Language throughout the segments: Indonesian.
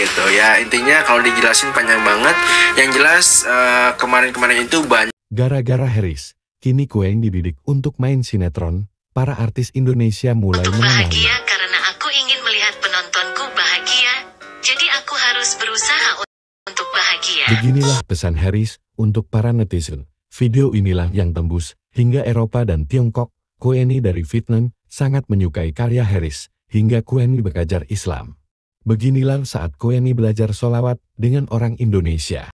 gitu ya. Intinya kalau dijelasin panjang banget. Yang jelas kemarin-kemarin itu banyak. Gara-gara Haris, kini Queen dididik untuk main sinetron. Para artis Indonesia mulai mengenalnya. Bahagia karena aku ingin melihat penontonku bahagia. Jadi aku harus berusaha untuk bahagia. Beginilah pesan Haris untuk para netizen. Video inilah yang tembus hingga Eropa dan Tiongkok. Queenie dari Vietnam sangat menyukai karya Haris hingga Queenie belajar Islam. Beginilah saat Queenie belajar sholawat dengan orang Indonesia.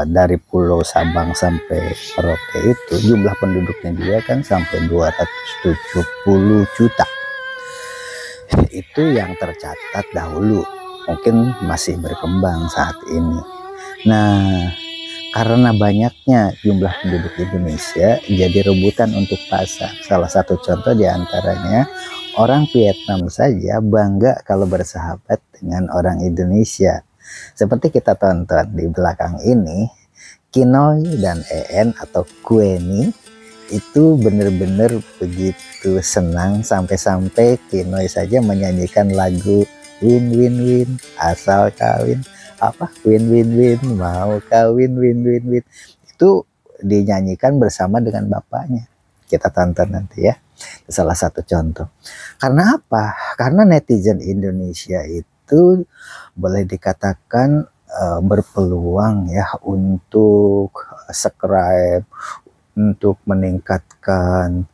Dari Pulau Sabang sampai Merauke itu jumlah penduduknya juga kan sampai 270 juta. Itu yang tercatat dahulu, mungkin masih berkembang saat ini. Nah, karena banyaknya jumlah penduduk Indonesia jadi rebutan untuk pasar. Salah satu contoh diantaranya orang Vietnam saja bangga kalau bersahabat dengan orang Indonesia. Seperti kita tonton di belakang ini, Kinoy dan En atau Queenie itu benar-benar begitu senang sampai-sampai Kinoy saja menyanyikan lagu Win Win Win, asal kawin apa win win win, mau kawin win win win. Itu dinyanyikan bersama dengan bapaknya. Kita tonton nanti ya. Salah satu contoh. Karena apa? Karena netizen Indonesia itu boleh dikatakan berpeluang ya untuk subscribe, untuk meningkatkan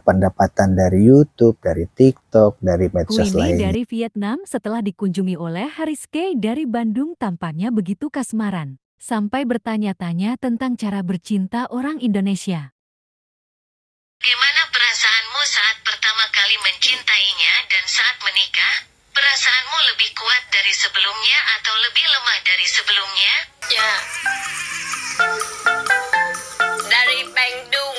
pendapatan dari YouTube, dari TikTok, dari medsos Queenie lainnya. dari Vietnam setelah dikunjungi oleh Haris K dari Bandung tampaknya begitu kasmaran, sampai bertanya-tanya tentang cara bercinta orang Indonesia. Bagaimana perasaanmu saat pertama kali mencintainya dan saat menikah? Perasaanmu lebih kuat dari sebelumnya atau lebih lemah dari sebelumnya? Ya, dari Bandung.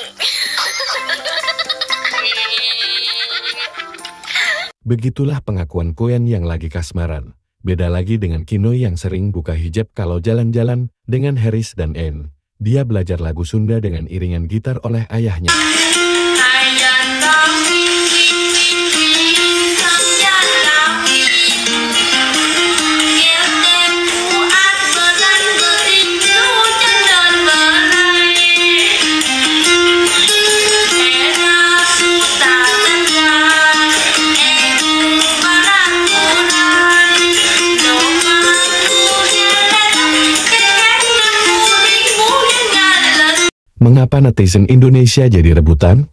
Begitulah pengakuan Queen yang lagi kasmaran. Beda lagi dengan Kinoy yang sering buka hijab kalau jalan-jalan dengan Haris dan En. Dia belajar lagu Sunda dengan iringan gitar oleh ayahnya. Mengapa netizen Indonesia jadi rebutan?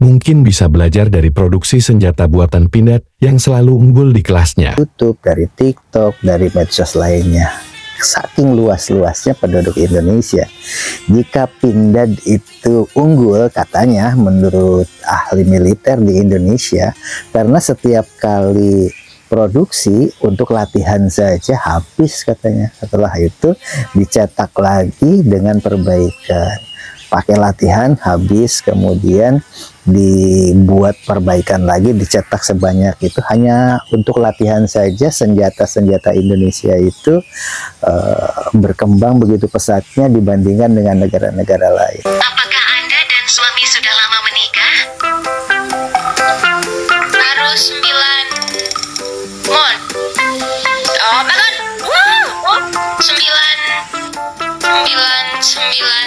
Mungkin bisa belajar dari produksi senjata buatan Pindad yang selalu unggul di kelasnya. YouTube, dari TikTok, dari medsos lainnya. Saking luas-luasnya penduduk Indonesia. Jika Pindad itu unggul katanya menurut ahli militer di Indonesia, karena setiap kali produksi untuk latihan saja habis katanya. Setelah itu dicetak lagi dengan perbaikan. Pakai latihan habis, kemudian dibuat perbaikan lagi, dicetak sebanyak itu hanya untuk latihan saja. Senjata-senjata Indonesia itu berkembang begitu pesatnya dibandingkan dengan negara-negara lain. Apakah Anda dan suami sudah lama menikah? Baru 9 mon. Oh, bangun. Wow,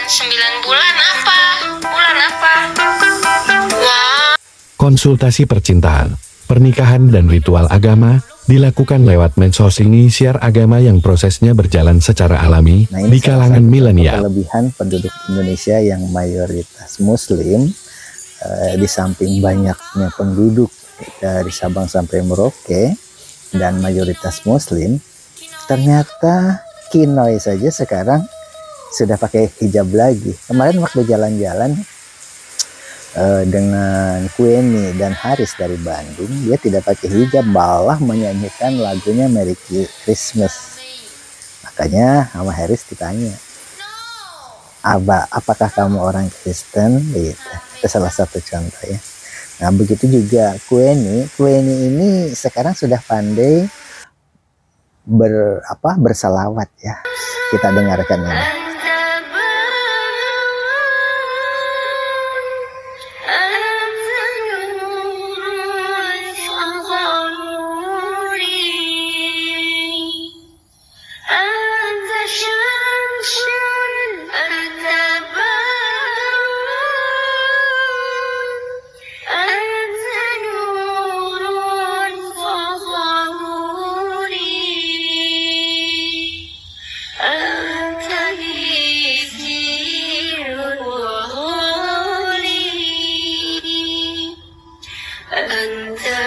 9 bulan apa? Bulan apa? Wow. Konsultasi percintaan, pernikahan dan ritual agama dilakukan lewat medsos ini share agama yang prosesnya berjalan secara alami Nah, ini di kalangan milenial. Kelebihan penduduk Indonesia yang mayoritas Muslim, di samping banyaknya penduduk dari Sabang sampai Merauke dan mayoritas Muslim, ternyata Kinoy saja sekarang sudah pakai hijab lagi. Kemarin waktu jalan-jalan dengan Queenie dan Haris dari Bandung, dia tidak pakai hijab, malah menyanyikan lagunya Merry Christmas. Makanya sama Haris ditanya, apakah kamu orang Kristen? Gitu. Itu salah satu contoh ya. Nah begitu juga Queenie ini sekarang sudah pandai bersalawat ya. Kita dengarkan ini.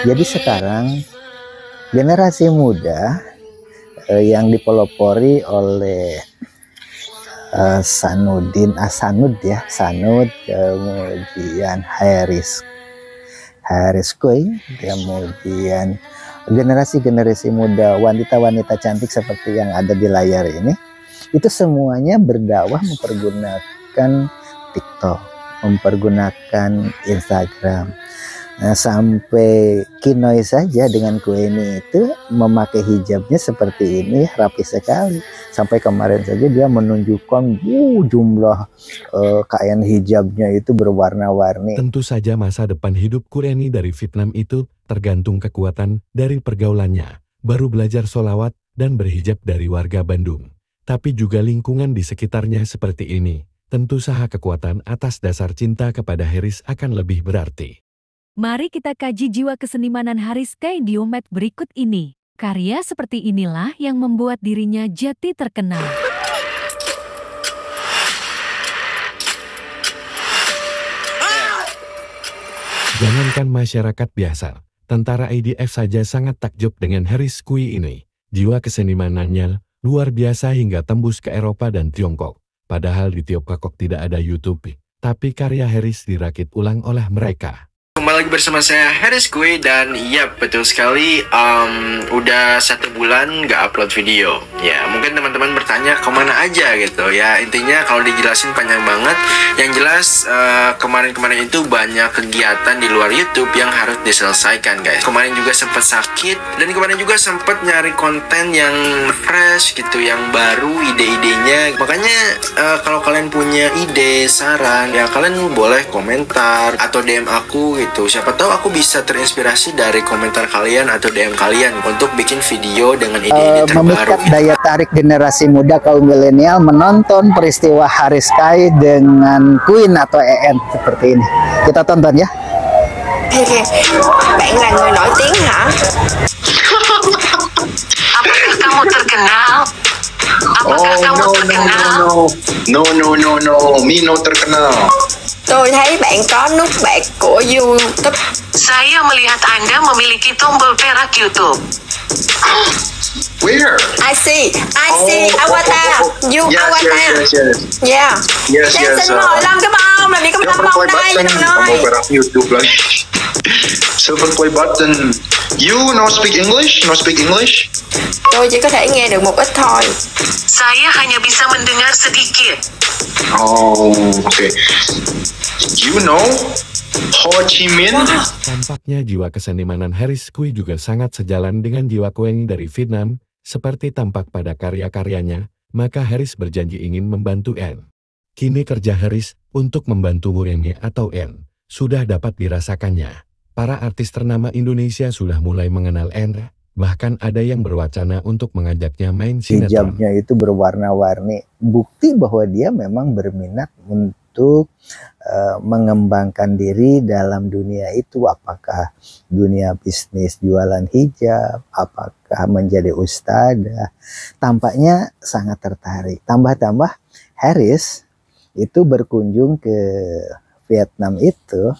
Jadi sekarang generasi muda yang dipelopori oleh Sanud, kemudian Haris Koi, kemudian generasi muda, wanita-wanita cantik seperti yang ada di layar ini, itu semuanya berdakwah mempergunakan TikTok, mempergunakan Instagram. Nah, sampai Kinoy saja dengan Queenie itu memakai hijabnya seperti ini, rapi sekali. Sampai kemarin saja dia menunjukkan jumlah kain hijabnya itu berwarna-warni. Tentu saja masa depan hidup Queenie dari Vietnam itu tergantung kekuatan dari pergaulannya, baru belajar sholawat dan berhijab dari warga Bandung. Tapi juga lingkungan di sekitarnya seperti ini. Tentu saja kekuatan atas dasar cinta kepada Haris akan lebih berarti. Mari kita kaji jiwa kesenimanan Haris Kay Diomet berikut ini. Karya seperti inilah yang membuat dirinya jati terkenal. Jangankan masyarakat biasa, tentara IDF saja sangat takjub dengan Haris Kay ini. Jiwa kesenimanannya luar biasa hingga tembus ke Eropa dan Tiongkok. Padahal di Tiongkok tidak ada YouTube, tapi karya Haris dirakit ulang oleh mereka. Kembali lagi bersama saya Haris Kue, dan iya betul sekali, udah 1 bulan nggak upload video. Ya mungkin teman-teman bertanya kemana aja gitu ya. Intinya kalau dijelasin panjang banget. Yang jelas kemarin-kemarin itu banyak kegiatan di luar YouTube yang harus diselesaikan guys. Kemarin juga sempat sakit, dan kemarin juga sempat nyari konten yang fresh gitu, yang baru ide-idenya. Makanya kalau kalian punya ide, saran, ya kalian boleh komentar atau DM aku gitu. Siapa tahu aku bisa terinspirasi dari komentar kalian atau DM kalian untuk bikin video dengan ide-ide terbaru. Memikat daya tarik generasi muda kaum milenial menonton peristiwa Haris Kay dengan Queen atau EN seperti ini. Kita tonton ya. Bạn là người nổi tiếng hả? Apakah kamu terkenal? Apakah kamu terkenal? No, me no terkenal. Tôi thấy bạn có nút bạc của YouTube. Saya melihat Anda memiliki tombol perak YouTube. Where? I see. Avatar. Avatar. Yeah. Yes. Xin mời Lâm cái bông, làm gì có Lâm bông đây button. Lâm ơi. Tombol perak YouTube lagi. Silver play button. You no speak English? Tôi chỉ có thể nghe được một ít thôi. Saya hanya bisa mendengar sedikit. Oh, okay. You know Ho Chi Minh? Tampaknya jiwa kesenimanan Haris Kay juga sangat sejalan dengan jiwa Queenie dari Vietnam, seperti tampak pada karya-karyanya, maka Haris berjanji ingin membantu N. Kini kerja Haris untuk membantu Queenie atau N sudah dapat dirasakannya. Para artis ternama Indonesia sudah mulai mengenal N, bahkan ada yang berwacana untuk mengajaknya main sinetron. Hijabnya itu berwarna-warni, bukti bahwa dia memang berminat untuk mengembangkan diri dalam dunia itu, apakah dunia bisnis jualan hijab, apakah menjadi ustadzah. Tampaknya sangat tertarik. Tambah-tambah Haris itu berkunjung ke Vietnam itu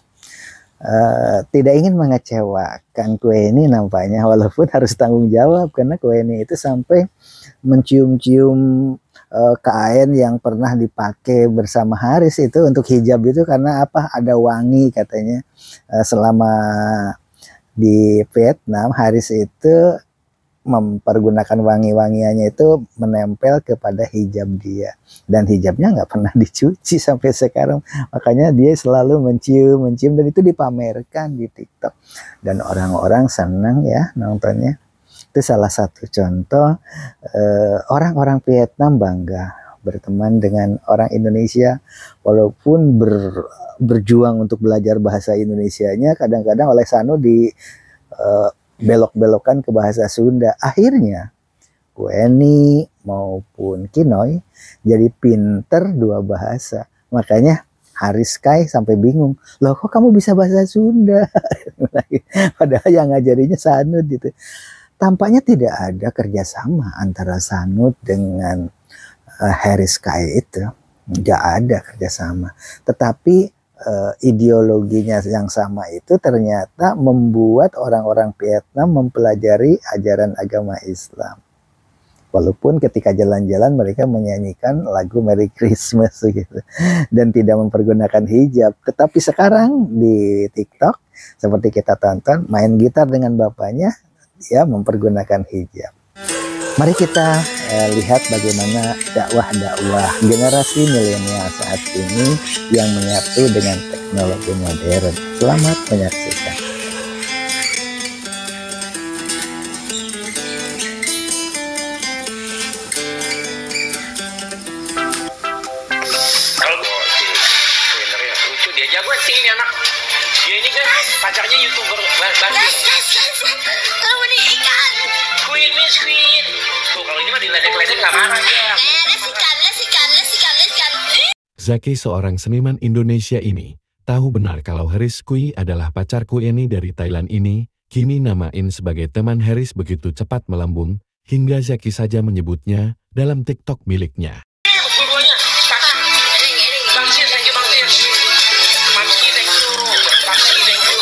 tidak ingin mengecewakan Queenie nampaknya, walaupun harus tanggung jawab karena Queenie itu sampai mencium-cium kain yang pernah dipakai bersama Haris itu untuk hijab itu karena apa? Ada wangi katanya. Selama di Vietnam, Haris itu mempergunakan wangi-wangiannya itu menempel kepada hijab dia, dan hijabnya nggak pernah dicuci sampai sekarang. Makanya dia selalu mencium dan itu dipamerkan di TikTok dan orang-orang senang ya nontonnya. Itu salah satu contoh orang-orang Vietnam bangga berteman dengan orang Indonesia, walaupun berjuang untuk belajar bahasa Indonesianya, kadang-kadang oleh Sanu di belok-belokan ke bahasa Sunda. Akhirnya Kueni maupun Kinoy jadi pinter dua bahasa. Makanya Haris Kai sampai bingung, loh kok kamu bisa bahasa Sunda? Padahal yang ngajarinya Sanud gitu. Tampaknya tidak ada kerjasama antara Sanud dengan Haris Kai itu. Tidak ada kerjasama. Tetapi ideologinya yang sama itu ternyata membuat orang-orang Vietnam mempelajari ajaran agama Islam. Walaupun ketika jalan-jalan mereka menyanyikan lagu Merry Christmas gitu dan tidak mempergunakan hijab. Tetapi sekarang di TikTok seperti kita tonton main gitar dengan bapaknya, ya mempergunakan hijab. Mari kita lihat bagaimana dakwah-dakwah generasi milenial saat ini yang menyatu dengan teknologi modern. Selamat menyaksikan. Kalau si sebenarnya lucu, dia jago sih ini anak. Dia ini kan pacarnya YouTuber Bandung. Kamu nih ikan. Queen Miss Queen. Tuh kalau ini mah diledek-ledek gak marah dia. Sikan. Zaki, seorang seniman Indonesia ini, tahu benar kalau Haris Kui adalah pacar Kueni dari Thailand ini. Kini namain sebagai teman Haris begitu cepat melambung, hingga Zaki saja menyebutnya dalam TikTok miliknya. Dua-duanya pacar. Bangsi, thank you Bangsi. Mamski, thank you. Bangsi, thank you.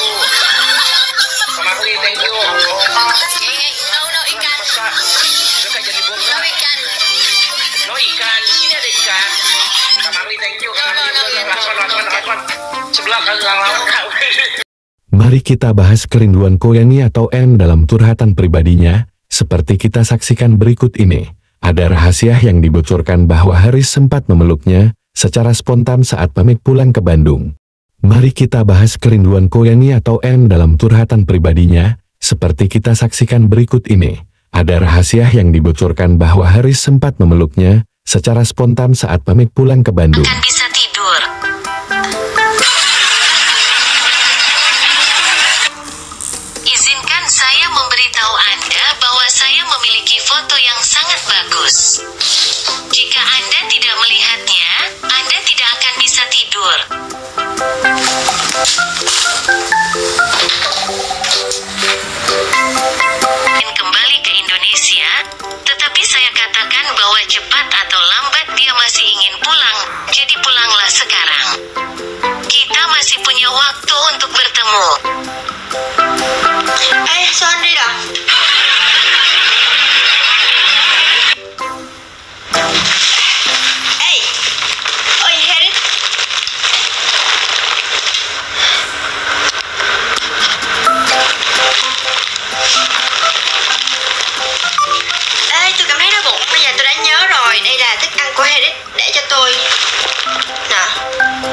Kamakli, thank you. No ikan. Masa udah kayak jadi bom. No ikan. No ikan, di sini ada ikan. Kamakli, thank you. Lakon. Sebelah kali lawan kau. Mari kita bahas kerinduan Kueni atau N dalam curhatan pribadinya, seperti kita saksikan berikut ini. Ada rahasia yang dibocorkan bahwa Haris sempat memeluknya secara spontan saat pamit pulang ke Bandung. Mari kita bahas kerinduan Kueni atau N dalam curhatan pribadinya, seperti kita saksikan berikut ini. Ada rahasia yang dibocorkan bahwa Haris sempat memeluknya secara spontan saat pamit pulang ke Bandung. Akan bisa tidur. Izinkan saya memberitahu Anda bahwa saya memiliki foto yang sangat bagus. Jika Anda tidak melihatnya, Anda tidak akan bisa tidur. Dan kembali ke Indonesia, tetapi saya katakan bahwa cepat atau lambat dia masih ingin pulang, jadi pulanglah sekarang. Kita masih punya waktu untuk bertemu. Sorry dah. Oi Haris. Tôi cảm thấy đói bụng. Bây giờ tôi đã nhớ rồi. Đây là thức ăn của Haris để cho tôi. Nè.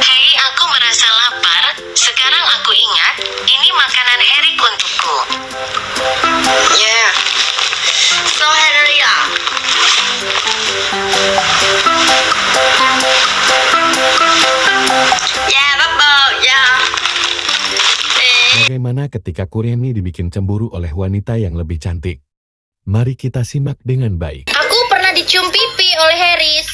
Hei, aku merasa lapar. Sekarang aku ingat, ini makanan Erik untukku. Yeah. So Henry à. Yeah, Bubble. Yeah. Bagaimana ketika Kueni dibikin cemburu oleh wanita yang lebih cantik? Mari kita simak dengan baik. Aku pernah dicium pipi oleh Haris.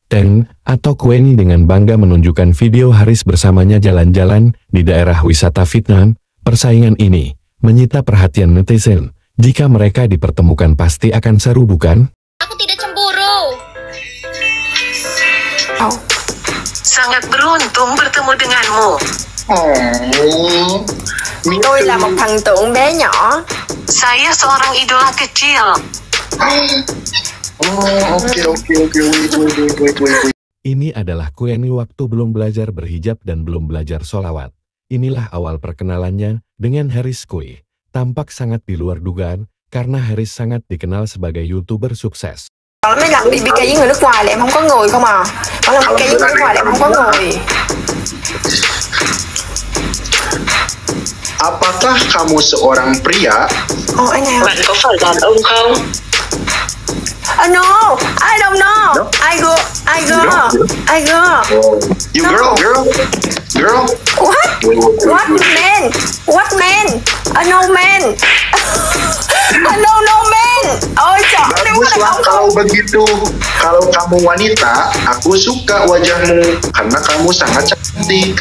Teng atau Kueni dengan bangga menunjukkan video Haris bersamanya jalan-jalan di daerah wisata Vietnam. Persaingan ini menyita perhatian netizen. Jika mereka dipertemukan pasti akan seru, bukan? Aku tidak cemburu. Sangat beruntung bertemu denganmu. Tôi là một thần tượng bé nhỏ. Saya seorang idola kecil. Oh, oke. Wait. Ini adalah Queenie waktu belum belajar berhijab dan belum belajar sholawat. Inilah awal perkenalannya dengan Haris Kue. Tampak sangat di luar dugaan, karena Haris sangat dikenal sebagai YouTuber sukses. Nó mới làm BBK với người nước ngoài là em không có người không à. Nó làm BBK với người nước ngoài là em không có người. Apakah kamu seorang pria? Ồ, anh nào? Bạn có phải đàn ông không? No, I don't know. No? I go. Oh, you No. girl. What? Wait. What man? What man? No man. No man. Ôi trời, em có đàn Baguslah ông không? kalau begitu. Kalau kamu wanita, aku suka wajahmu karena kamu sangat cantik.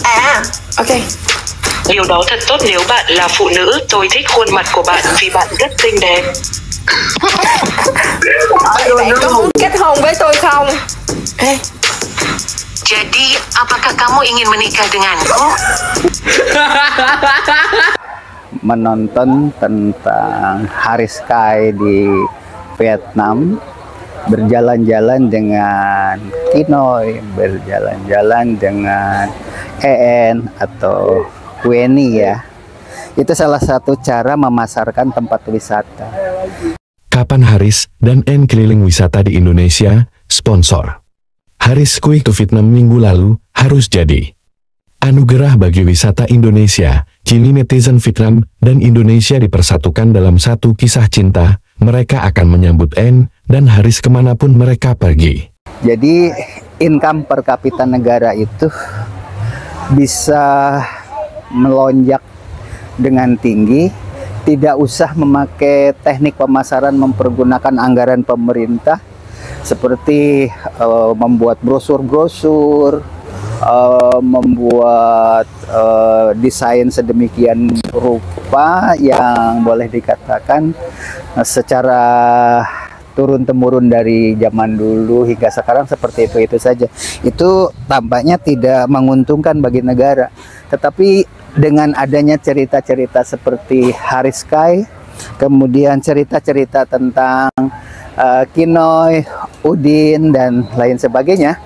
À, ok. Điều đó thật tốt nếu bạn là phụ nữ. Tôi thích khuôn mặt của bạn vì bạn rất xinh đẹp. Bạn có muốn kết hôn với tôi không? Ê, Jadi, apakah kamu ingin menikah denganku? Menonton tentang Haris Kai di Vietnam, berjalan-jalan dengan Kinoy, berjalan-jalan dengan EN atau Queenie ya. Itu salah satu cara memasarkan tempat wisata. Kapan Haris dan N keliling wisata di Indonesia? Sponsor. Haris Kue ke Vietnam minggu lalu, harus jadi anugerah bagi wisata Indonesia. Kini netizen Vietnam dan Indonesia dipersatukan dalam satu kisah cinta. Mereka akan menyambut N dan Haris kemanapun mereka pergi. Jadi income per kapita negara itu bisa melonjak dengan tinggi, tidak usah memakai teknik pemasaran mempergunakan anggaran pemerintah seperti membuat brosur-brosur, membuat desain sedemikian rupa yang boleh dikatakan secara turun-temurun dari zaman dulu hingga sekarang seperti itu saja. Itu tampaknya tidak menguntungkan bagi negara. Tetapi dengan adanya cerita-cerita seperti Haris Kai, kemudian cerita-cerita tentang Kinoy, Udin, dan lain sebagainya,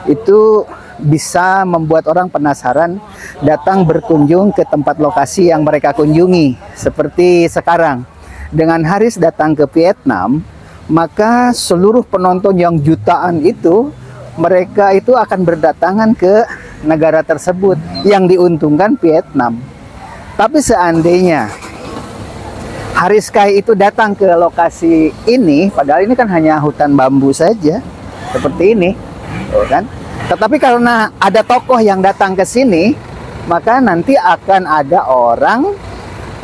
itu bisa membuat orang penasaran datang berkunjung ke tempat lokasi yang mereka kunjungi. Seperti sekarang, dengan Haris datang ke Vietnam, maka seluruh penonton yang jutaan itu, mereka itu akan berdatangan ke negara tersebut yang diuntungkan Vietnam. Tapi seandainya Haris Kai itu datang ke lokasi ini, padahal ini kan hanya hutan bambu saja, seperti ini, kan? Tetapi karena ada tokoh yang datang ke sini, maka nanti akan ada orang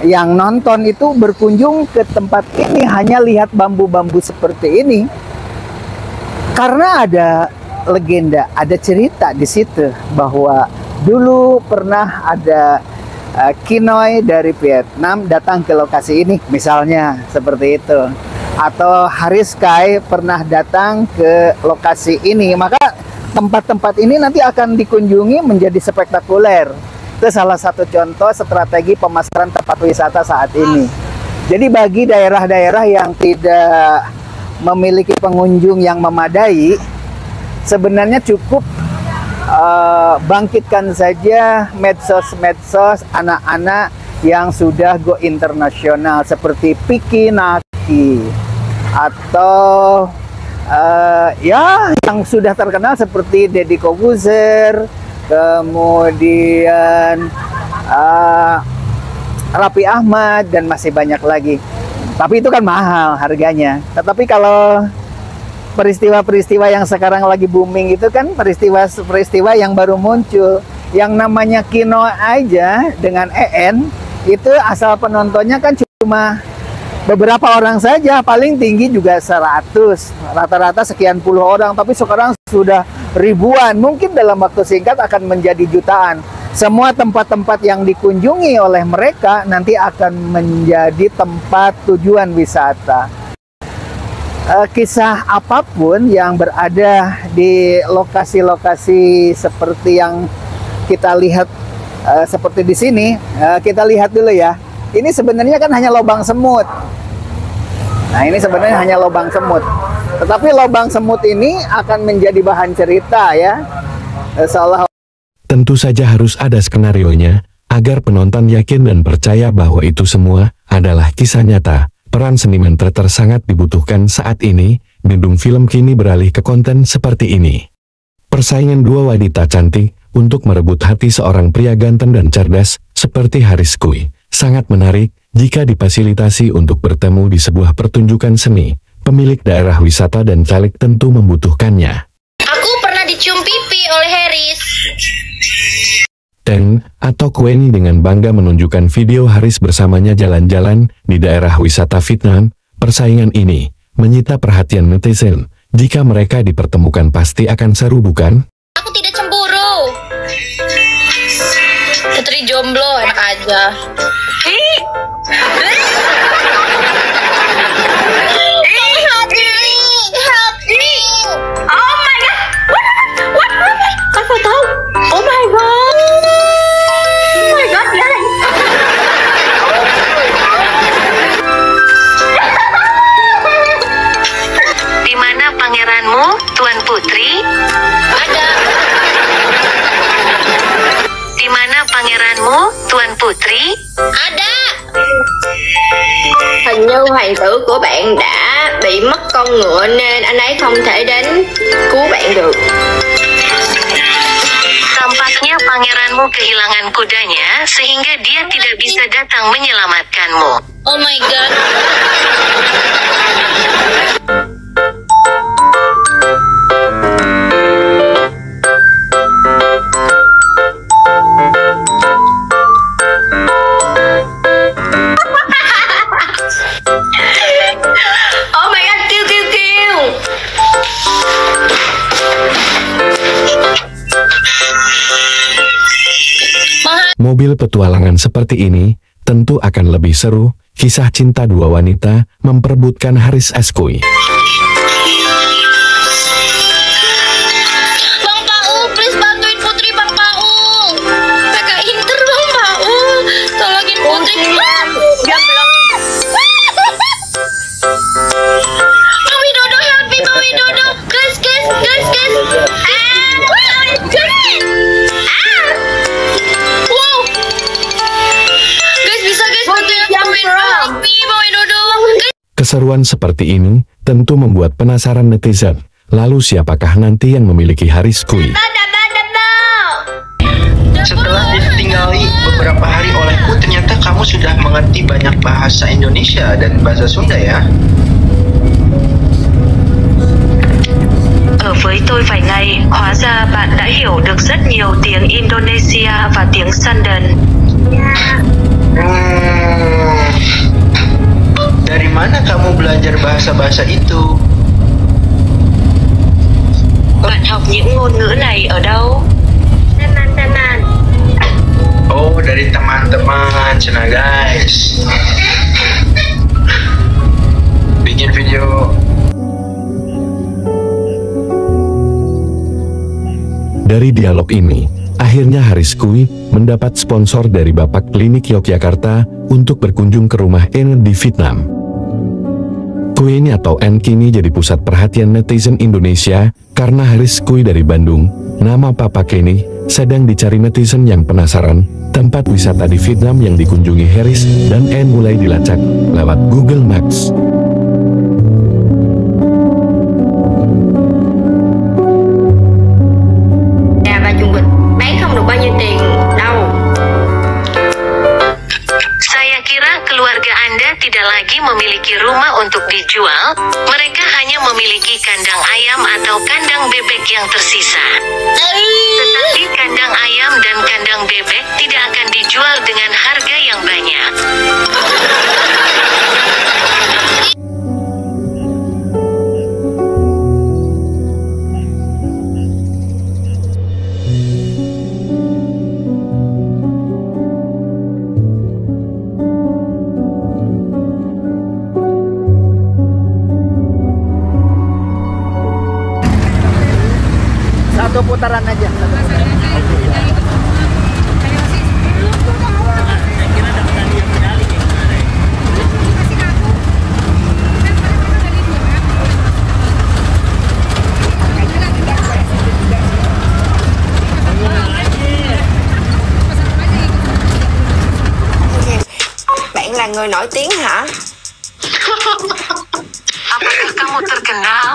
yang nonton itu berkunjung ke tempat ini hanya lihat bambu-bambu seperti ini. Karena ada legenda, ada cerita di situ bahwa dulu pernah ada Kinoy dari Vietnam datang ke lokasi ini, misalnya seperti itu. Atau Haris Kai pernah datang ke lokasi ini, maka tempat-tempat ini nanti akan dikunjungi menjadi spektakuler. Itu salah satu contoh strategi pemasaran tempat wisata saat ini. Jadi bagi daerah-daerah yang tidak memiliki pengunjung yang memadai, sebenarnya cukup bangkitkan saja medsos-medsos anak-anak yang sudah go internasional seperti Piki Naki atau ya yang sudah terkenal seperti Deddy Corbuzier, kemudian Raffi Ahmad, dan masih banyak lagi. Tapi itu kan mahal harganya. Tetapi kalau peristiwa-peristiwa yang sekarang lagi booming itu kan peristiwa-peristiwa yang baru muncul. Yang namanya Kino aja dengan EN itu asal penontonnya kan cuma beberapa orang saja, paling tinggi juga 100, rata-rata sekian puluh orang, tapi sekarang sudah ribuan, mungkin dalam waktu singkat akan menjadi jutaan. Semua tempat-tempat yang dikunjungi oleh mereka nanti akan menjadi tempat tujuan wisata. Kisah apapun yang berada di lokasi-lokasi seperti yang kita lihat seperti di sini, kita lihat dulu ya. Ini sebenarnya kan hanya lubang semut. Nah, ini sebenarnya hanya lubang semut. Tetapi lubang semut ini akan menjadi bahan cerita ya. Seolah Tentu saja harus ada skenarionya, agar penonton yakin dan percaya bahwa itu semua adalah kisah nyata. Peran seniman teater sangat dibutuhkan saat ini, bidung film kini beralih ke konten seperti ini. Persaingan dua wanita cantik untuk merebut hati seorang pria ganteng dan cerdas seperti Haris Kui sangat menarik jika difasilitasi untuk bertemu di sebuah pertunjukan seni. Pemilik daerah wisata dan caleg tentu membutuhkannya. Aku pernah dicium pipi oleh Haris. Teng atau Kueni dengan bangga menunjukkan video Haris bersamanya jalan-jalan di daerah wisata Vietnam. Persaingan ini menyita perhatian netizen. Jika mereka dipertemukan pasti akan seru, bukan? Aku tidak cemburu. Putri jomblo enak aja. Help me. Oh my god. What? Aku tahu. Oh my god. Oh my god, guys. Di mana pangeranmu, Tuan Putri? Ada. Di mana pangeranmu, Tuan Putri? Ada. Hình như hoàng tử của bạn đã bị mất con ngựa nên anh ấy không thể đến cứu bạn được. Tampaknya pangeranmu kehilangan kudanya sehingga dia tidak bisa datang menyelamatkanmu. Oh my god. Oh my god, kill. Mobil petualangan seperti ini tentu akan lebih seru. Kisah cinta dua wanita memperebutkan Haris Kui. Bang Paul, please bantuin Putri, Bang Paul. PK Inter, Bang Paul. Tolongin Putri. Jamblang. Bang Widodo, help me, Bang Widodo. Guys. Wow. Guys, bisa guys, bantuin Bang Widodo. Help me, Bang Widodo. Keseruan seperti ini tentu membuat penasaran netizen. Lalu siapakah nanti yang memiliki Haris Kui? Setelah ditinggali beberapa hari olehku, ternyata kamu sudah mengerti banyak bahasa Indonesia dan bahasa Sunda ya? Ở với tôi vài ngày, hóa ra bạn đã hiểu được rất nhiều tiếng Indonesia và tiếng Sundan. Dari mana kamu belajar bahasa-bahasa itu? Bạn học những ngôn ngữ này ở đâu? Teman-teman. Oh, dari teman-teman, cina guys. Bikin video. Dari dialog ini, akhirnya Haris Kui mendapat sponsor dari Bapak Klinik Yogyakarta untuk berkunjung ke rumah En di Vietnam. Kui atau En kini jadi pusat perhatian netizen Indonesia karena Haris Kui dari Bandung. Nama Papa Klinik sedang dicari netizen yang penasaran. Tempat wisata di Vietnam yang dikunjungi Haris dan En mulai dilacak lewat Google Maps. Saya kira keluarga Anda tidak lagi memiliki rumah untuk dijual, mereka hanya memiliki kandang ayam atau kandang bebek yang tersisa. Tetapi kandang ayam dan kandang bebek tidak akan dijual dengan harga yang banyak. satu putaran aja. bạn là người nổi tiếng hả? Apakah kamu terkenal?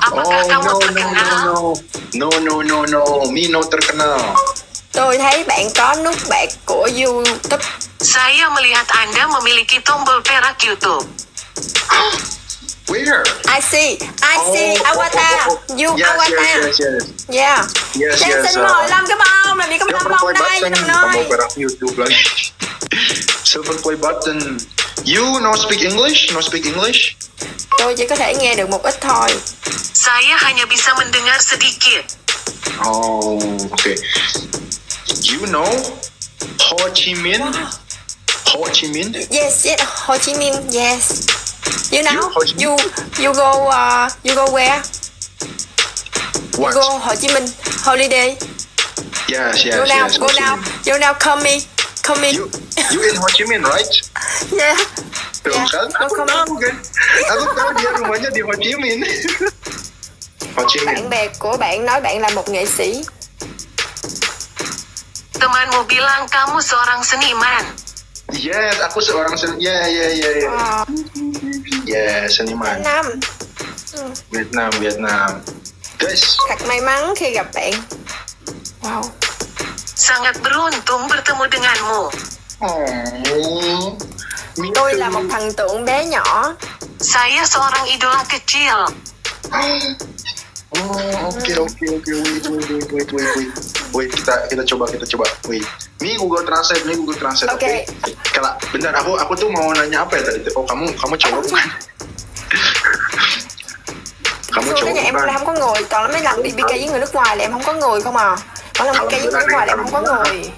Apakah kamu terkenal? No. Me no terkenal. Tôi thấy bạn có nút bạc của YouTube. Saya melihat Anda memiliki tombol perak YouTube. Where? I see avatar. You avatar. Yeah. Em xin mời Lâm cái bông, làm gì có Lâm bông đây với đồng Tombol nơi. perak YouTube lagi. Silver play button. You no speak English? No speak English? Tôi chỉ có thể nghe được một ít thôi. Saya hanya bisa mendengar sedikit. Oh, okay. You know Ho Chi Minh? Ho Chi Minh? Yes, Ho Chi Minh, yes. You know, Ho Chi Minh? you go where? You What? go Ho Chi Minh holiday. Yes. Go now, Ho Chi Minh. you now come me. You in Ho Chi Minh, right? Yeah. Tuh Yeah, kan? go Aku come tahu kan? Aku tahu dia rumahnya di Ho Chi Minh. Ho Chi Minh. Bạn bè của bạn nói bạn là một nghệ sĩ. Temanmu bilang kamu seorang seniman. Yes, aku seorang seniman. Yeah, seniman. Vietnam. Guys, Thật may mắn khi gặp bạn. Wow. Sangat beruntung bertemu denganmu. Tôi là một thần tượng bé nhỏ. Saya seorang idola kecil. Oke. Wait, kita coba. Wait. Ini Google Translate. Oke. Kalau bentar, aku tuh mau nanya apa ya tadi? Oh, kamu cowok bukan? Kamu Xưa cowok cái nhà em bukan? là không có người, còn mấy lần đi BK với người nước ngoài là em không có người không à. Mỗi lần BK với người nước ngoài là em không có người.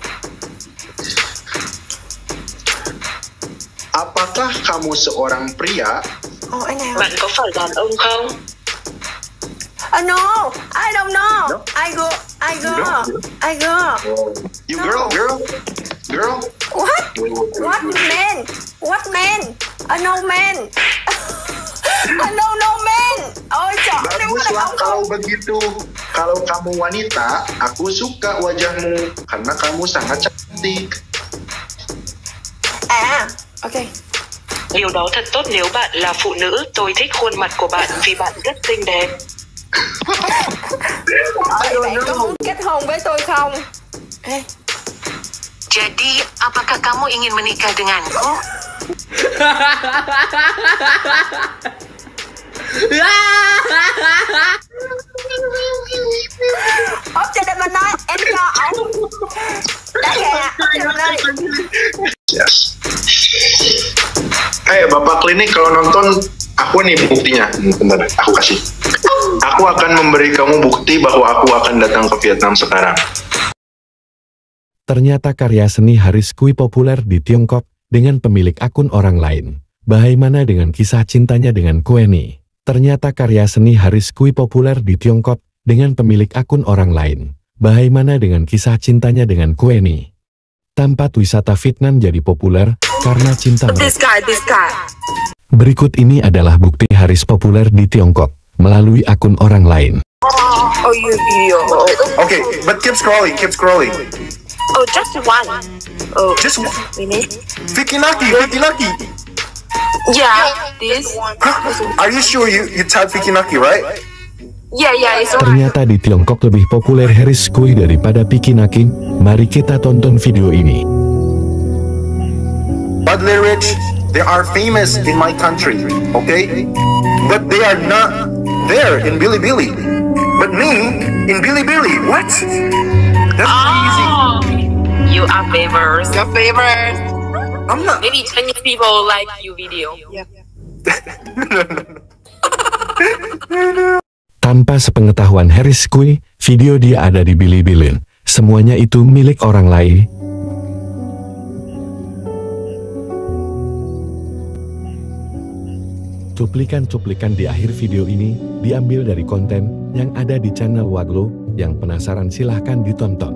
Apakah kamu seorang pria? Anh nào? Bạn có phải đàn ông không? No, I don't know. No? I go. You No. girl? What? Wait. What man? No man. No man. Ôi trời, em có đàn Baguslah ông kalau không? begitu. Kalau kamu wanita, aku suka wajahmu karena kamu sangat cantik. Ok. Điều đó thật tốt nếu bạn là phụ nữ. Tôi thích khuôn mặt của bạn vì bạn rất xinh đẹp. Vậy bạn có muốn kết hôn với tôi không? Ê, Jadi, apakah kamu ingin menikah denganku? ốp cho đây mình nói, em cho ổng. Đã kìa, ốp cho mình ơi. Yes. Bapak klinik kalau nonton, aku nih buktinya. Bentar, aku kasih. Aku akan memberi kamu bukti bahwa aku akan datang ke Vietnam sekarang. Ternyata karya seni Haris Kui populer di Tiongkok dengan pemilik akun orang lain. Bagaimana dengan kisah cintanya dengan Queenie? Ternyata karya seni Haris Kui populer di Tiongkok dengan pemilik akun orang lain. Bagaimana dengan kisah cintanya dengan Queenie? Tempat wisata Vietnam jadi populer karena cinta mereka. This guy. Berikut ini adalah bukti Haris populer di Tiongkok melalui akun orang lain. Oh, you. Okay, but keep scrolling. Oh, just one. Oh, Just ini. Vicky Naki. Yeah, this. Are you sure you type Vicky Naki, right? Yeah, it's Ternyata di Tiongkok lebih populer Haris Kui daripada Vicky Naki. Mari kita tonton video ini. But lyrics, they are famous in my country, okay? But they are not there in Bilibili. But me, in Bilibili, what? That's easy. You are famous. Your favorite. I'm not. Maybe Chinese people like you video. Tanpa sepengetahuan Haris Kui, video dia ada di Bilibili. Semuanya itu milik orang lain. Cuplikan-cuplikan di akhir video ini diambil dari konten yang ada di channel Waglo. Yang penasaran silahkan ditonton.